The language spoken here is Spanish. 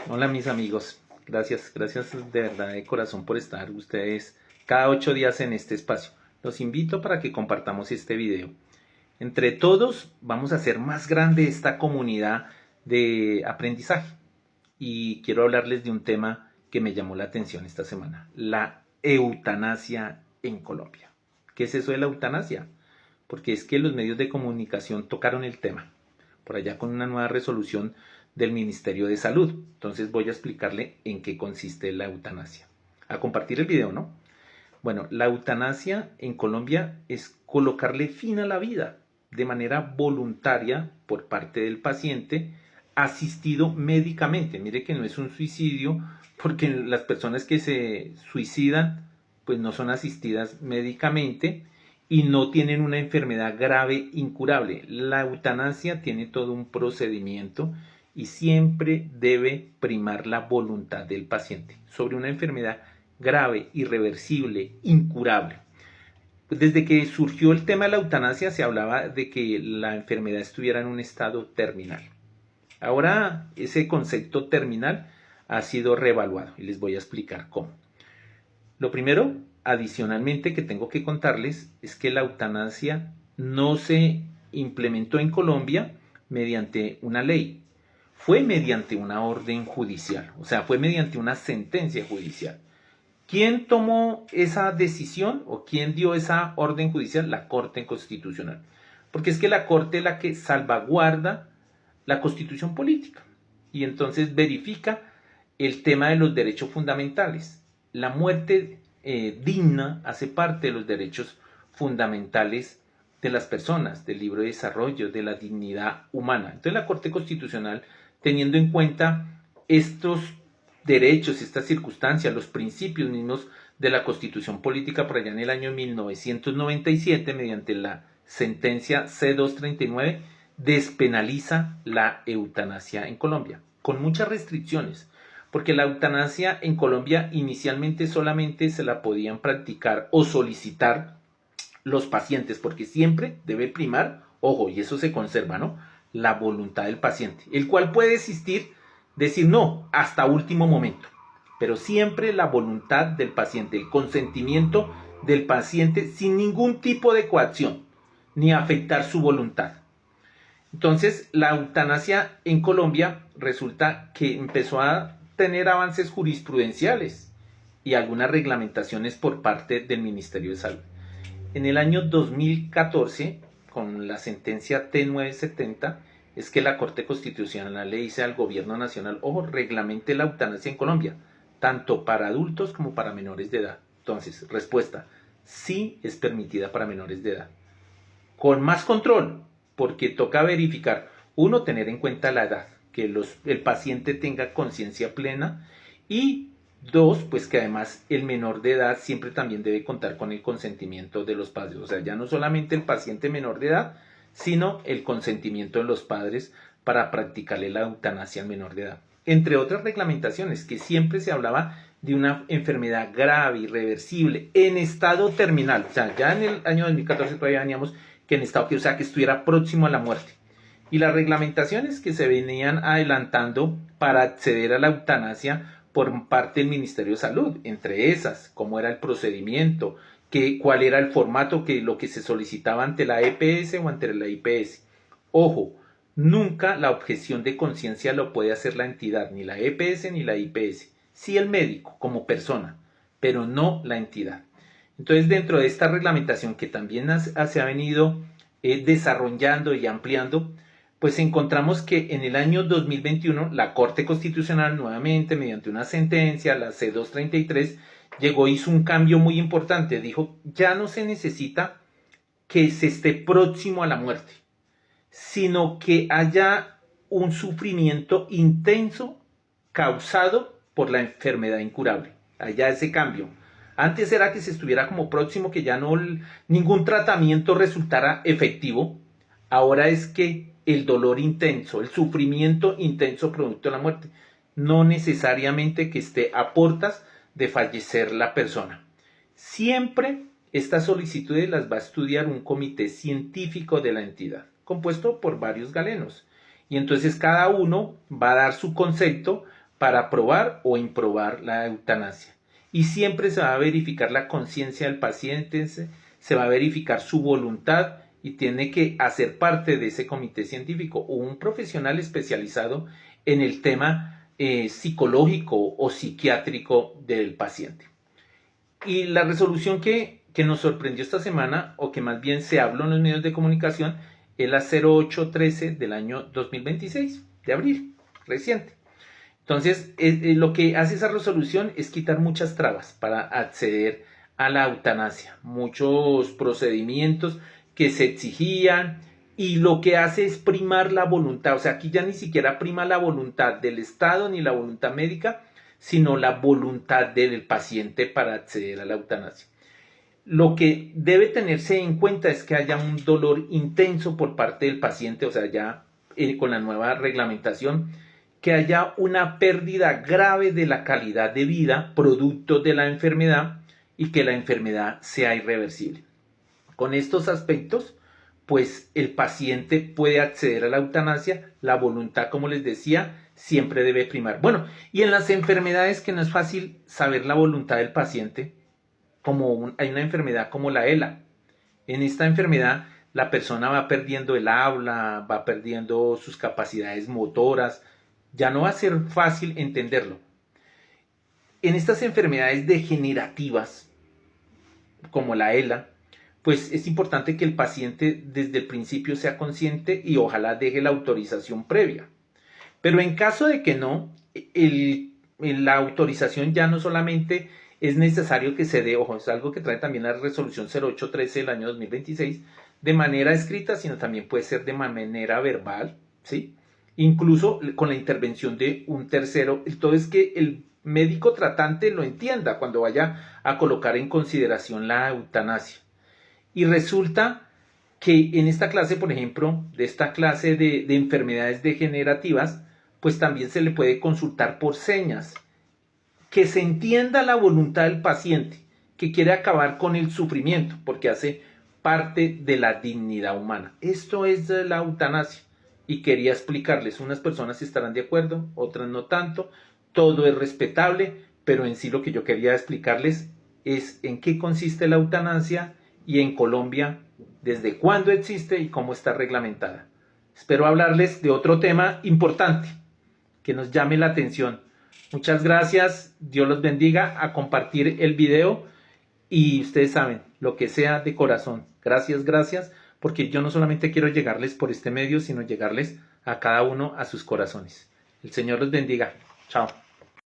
Hola mis amigos, gracias de verdad de corazón por estar ustedes cada 8 días en este espacio. Los invito para que compartamos este video. Entre todos vamos a hacer más grande esta comunidad de aprendizaje y quiero hablarles de un tema que me llamó la atención esta semana, la eutanasia en Colombia. ¿Qué es eso de la eutanasia? Porque es que los medios de comunicación tocaron el tema por allá con una nueva resolución del Ministerio de Salud. Entonces voy a explicarle en qué consiste la eutanasia. A compartir el video, ¿no? Bueno, la eutanasia en Colombia es colocarle fin a la vida de manera voluntaria por parte del paciente, asistido médicamente. Mire que no es un suicidio, porque las personas que se suicidan pues no son asistidas médicamente y no tienen una enfermedad grave incurable. La eutanasia tiene todo un procedimiento y siempre debe primar la voluntad del paciente sobre una enfermedad grave, irreversible, incurable. Desde que surgió el tema de la eutanasia se hablaba de que la enfermedad estuviera en un estado terminal. Ahora ese concepto terminal ha sido reevaluado y les voy a explicar cómo. Lo primero, adicionalmente, que tengo que contarles es que la eutanasia no se implementó en Colombia mediante una ley, fue mediante una orden judicial, o sea, fue mediante una sentencia judicial. ¿Quién tomó esa decisión o quién dio esa orden judicial? La Corte Constitucional. Porque es que la Corte es la que salvaguarda la Constitución política y entonces verifica el tema de los derechos fundamentales. La muerte digna hace parte de los derechos fundamentales de las personas, del libre desarrollo, de la dignidad humana. Entonces la Corte Constitucional, teniendo en cuenta estos derechos, estas circunstancias, los principios mismos de la Constitución política por allá en el año 1997, mediante la sentencia C-239, despenaliza la eutanasia en Colombia, con muchas restricciones, porque la eutanasia en Colombia inicialmente solamente se la podían practicar o solicitar los pacientes, porque siempre debe primar, ojo, y eso se conserva, ¿no?, la voluntad del paciente, el cual puede existir, decir no, hasta último momento, pero siempre la voluntad del paciente, el consentimiento del paciente sin ningún tipo de coacción, ni afectar su voluntad. Entonces, la eutanasia en Colombia resulta que empezó a tener avances jurisprudenciales y algunas reglamentaciones por parte del Ministerio de Salud. En el año 2014, con la sentencia T970, es que la Corte Constitucional le dice al Gobierno Nacional, ojo, reglamente la eutanasia en Colombia, tanto para adultos como para menores de edad. Entonces, respuesta, sí es permitida para menores de edad. Con más control, porque toca verificar, uno, tener en cuenta la edad, que el paciente tenga conciencia plena y dos, pues que además el menor de edad siempre también debe contar con el consentimiento de los padres. O sea, ya no solamente el paciente menor de edad, sino el consentimiento de los padres para practicarle la eutanasia al menor de edad. Entre otras reglamentaciones, que siempre se hablaba de una enfermedad grave, irreversible, en estado terminal. O sea, ya en el año 2014 todavía veníamos que en estado que, o sea, que estuviera próximo a la muerte. Y las reglamentaciones que se venían adelantando para acceder a la eutanasia por parte del Ministerio de Salud, entre esas, cómo era el procedimiento, cuál era el formato, lo que se solicitaba ante la EPS o ante la IPS. Ojo, nunca la objeción de conciencia lo puede hacer la entidad, ni la EPS ni la IPS. Sí el médico como persona, pero no la entidad. Entonces, dentro de esta reglamentación que también se ha venido desarrollando y ampliando, pues encontramos que en el año 2021 la Corte Constitucional nuevamente mediante una sentencia, la C-233, hizo un cambio muy importante. Dijo, ya no se necesita que se esté próximo a la muerte, sino que haya un sufrimiento intenso causado por la enfermedad incurable. Allá ese cambio. Antes era que se estuviera como próximo, que ya no ningún tratamiento resultara efectivo. Ahora es que el dolor intenso, el sufrimiento intenso producto de la muerte, no necesariamente que esté a puertas de fallecer la persona. Siempre estas solicitudes las va a estudiar un comité científico de la entidad, compuesto por varios galenos. Y entonces cada uno va a dar su concepto para aprobar o improbar la eutanasia. Y siempre se va a verificar la conciencia del paciente, se va a verificar su voluntad y tiene que hacer parte de ese comité científico o un profesional especializado en el tema psicológico o psiquiátrico del paciente. Y la resolución que nos sorprendió esta semana, o que más bien se habló en los medios de comunicación, es la 0813 del año 2026, de abril, reciente. Entonces, lo que hace esa resolución es quitar muchas trabas para acceder a la eutanasia, muchos procedimientos que se exigían, y lo que hace es primar la voluntad. O sea, aquí ya ni siquiera prima la voluntad del Estado ni la voluntad médica, sino la voluntad del paciente para acceder a la eutanasia. Lo que debe tenerse en cuenta es que haya un dolor intenso por parte del paciente, o sea, ya con la nueva reglamentación, que haya una pérdida grave de la calidad de vida producto de la enfermedad y que la enfermedad sea irreversible. Con estos aspectos, pues el paciente puede acceder a la eutanasia. La voluntad, como les decía, siempre debe primar. Bueno, y en las enfermedades que no es fácil saber la voluntad del paciente, hay una enfermedad como la ELA. En esta enfermedad la persona va perdiendo el habla, va perdiendo sus capacidades motoras, ya no va a ser fácil entenderlo. En estas enfermedades degenerativas, como la ELA, pues es importante que el paciente desde el principio sea consciente y ojalá deje la autorización previa. Pero en caso de que no, la autorización ya no solamente es necesario que se dé, ojo, es algo que trae también la resolución 0813 del año 2026, de manera escrita, sino también puede ser de manera verbal, ¿sí? Incluso con la intervención de un tercero. Todo es que el médico tratante lo entienda cuando vaya a colocar en consideración la eutanasia. Y resulta que en esta clase, por ejemplo, de esta clase de enfermedades degenerativas, pues también se le puede consultar por señas, que se entienda la voluntad del paciente, que quiere acabar con el sufrimiento, porque hace parte de la dignidad humana. Esto es la eutanasia, y quería explicarles. Unas personas estarán de acuerdo, otras no tanto, todo es respetable, pero en sí lo que yo quería explicarles es en qué consiste la eutanasia y en Colombia desde cuándo existe y cómo está reglamentada. Espero hablarles de otro tema importante que nos llame la atención. Muchas gracias, Dios los bendiga, a compartir el video, y ustedes saben, lo que sea de corazón. Gracias, porque yo no solamente quiero llegarles por este medio, sino llegarles a cada uno a sus corazones. El Señor los bendiga. Chao.